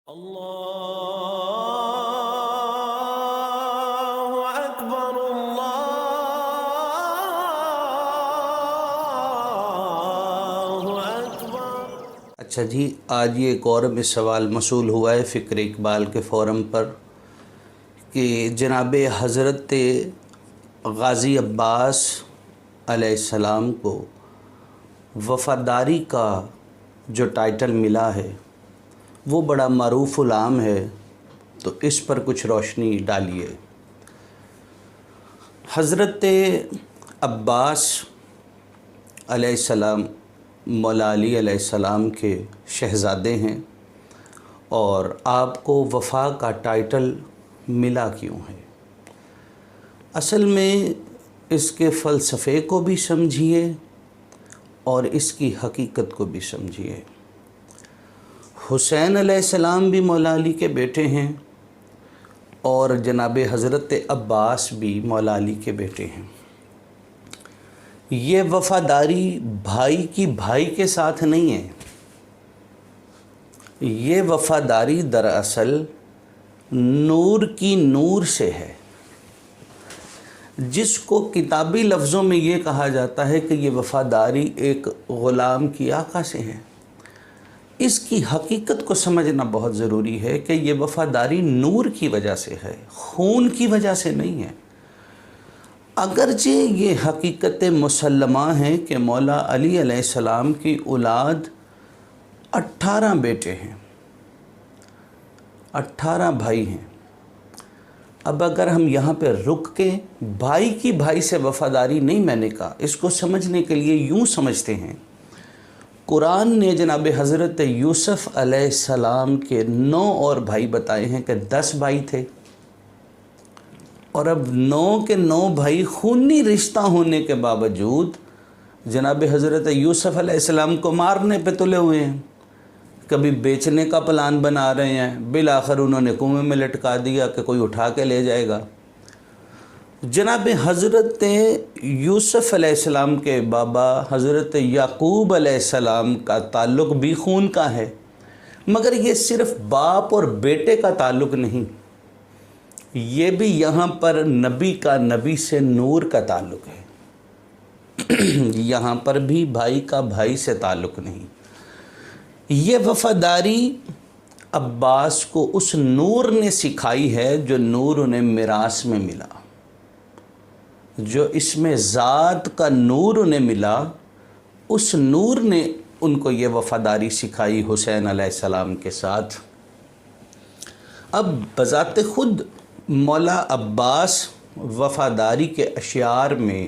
اللہ اکبر اللہ اکبر۔ اچھا جی، آج یہ ایک اور میں سوال موصول ہوا ہے فکر اقبال کے فورم پر کہ جناب حضرت غازی عباس علیہ السلام کو وفاداری کا جو ٹائٹل ملا ہے وہ بڑا معروف العام ہے، تو اس پر کچھ روشنی ڈالیے۔ حضرت عباس علیہ السلام مولا علی علیہ السلام کے شہزادے ہیں، اور آپ کو وفا کا ٹائٹل ملا کیوں ہے؟ اصل میں اس کے فلسفے کو بھی سمجھیے اور اس کی حقیقت کو بھی سمجھیے۔ حسین علیہ السلام بھی مولا علی کے بیٹے ہیں، اور جناب حضرت عباس بھی مولا علی کے بیٹے ہیں۔ یہ وفاداری بھائی کی بھائی کے ساتھ نہیں ہے، یہ وفاداری دراصل نور کی نور سے ہے، جس کو کتابی لفظوں میں یہ کہا جاتا ہے کہ یہ وفاداری ایک غلام کی آقا سے ہے۔ اس کی حقیقت کو سمجھنا بہت ضروری ہے کہ یہ وفاداری نور کی وجہ سے ہے، خون کی وجہ سے نہیں ہے۔ اگرچہ یہ حقیقت مسلمہ ہے کہ مولا علی علیہ السلام کی اولاد 18 بیٹے ہیں، 18 بھائی ہیں۔ اب اگر ہم یہاں پہ رک کے بھائی کی بھائی سے وفاداری نہیں، میں نے کہا اس کو سمجھنے کے لیے یوں سمجھتے ہیں، قرآن نے جناب حضرت یوسف علیہ السلام کے 9 اور بھائی بتائے ہیں کہ 10 بھائی تھے، اور اب 9 کے 9 بھائی خونی رشتہ ہونے کے باوجود جناب حضرت یوسف علیہ السلام کو مارنے پہ تلے ہوئے ہیں، کبھی بیچنے کا پلان بنا رہے ہیں، بالآخر انہوں نے کنویں میں لٹکا دیا کہ کوئی اٹھا کے لے جائے گا۔ جناب حضرت یوسف علیہ السلام کے بابا حضرت یعقوب علیہ السلام کا تعلق بھی خون کا ہے، مگر یہ صرف باپ اور بیٹے کا تعلق نہیں، یہ بھی یہاں پر نبی کا نبی سے نور کا تعلق ہے۔ یہاں پر بھی بھائی کا بھائی سے تعلق نہیں۔ یہ وفاداری عباس کو اس نور نے سکھائی ہے جو نور انہیں میراث میں ملا، جو اس میں ذات کا نور انہیں ملا، اس نور نے ان کو یہ وفاداری سکھائی حسین علیہ السلام کے ساتھ۔ اب بذات خود مولا عباس وفاداری کے اشعار میں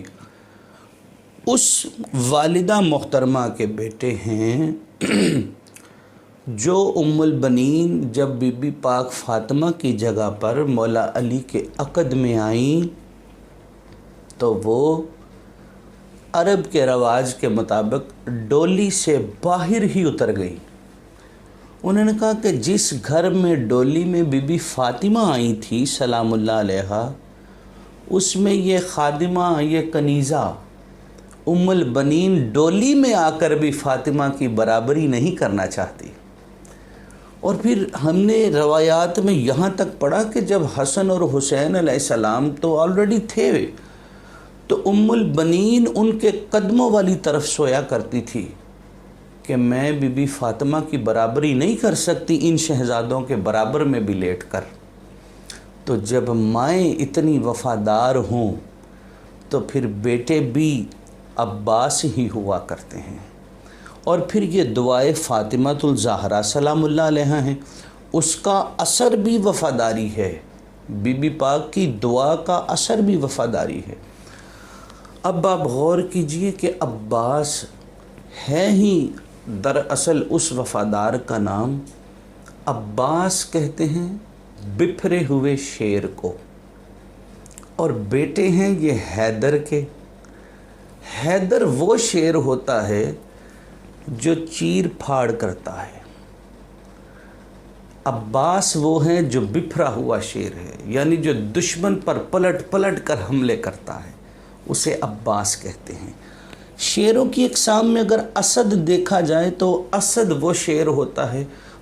اس والدہ محترمہ کے بیٹے ہیں جو ام البنین جب بی بی پاک فاطمہ کی جگہ پر مولا علی کے عقد میں آئیں تو وہ عرب کے رواج کے مطابق ڈولی سے باہر ہی اتر گئی۔ انہوں نے کہا کہ جس گھر میں ڈولی میں بی بی فاطمہ آئی تھی سلام اللہ علیہ، اس میں یہ خادمہ، یہ کنیزہ ام البنین ڈولی میں آ کر بھی فاطمہ کی برابری نہیں کرنا چاہتی۔ اور پھر ہم نے روایات میں یہاں تک پڑھا کہ جب حسن اور حسین علیہ السلام تو آلریڈی تھے، تو ام البنین ان کے قدموں والی طرف سویا کرتی تھی کہ میں بی بی فاطمہ کی برابری نہیں کر سکتی ان شہزادوں کے برابر میں بھی لیٹ کر۔ تو جب مائیں اتنی وفادار ہوں تو پھر بیٹے بھی عباس ہی ہوا کرتے ہیں۔ اور پھر یہ دعائے فاطمۃ الزہرا سلام اللہ علیہ ہیں، اس کا اثر بھی وفاداری ہے، بی بی پاک کی دعا کا اثر بھی وفاداری ہے۔ اب آپ غور کیجئے کہ عباس ہے ہی دراصل اس وفادار کا نام، عباس کہتے ہیں بپھرے ہوئے شیر کو، اور بیٹے ہیں یہ حیدر کے۔ حیدر وہ شیر ہوتا ہے جو چیر پھاڑ کرتا ہے، عباس وہ ہیں جو بپھرا ہوا شیر ہے، یعنی جو دشمن پر پلٹ پلٹ کر حملے کرتا ہے، اسے عباس کہتے ہیں۔ شیروں کی اقسام میں اگر اسد دیکھا جائے تو اسد وہ شیر ہوتا ہے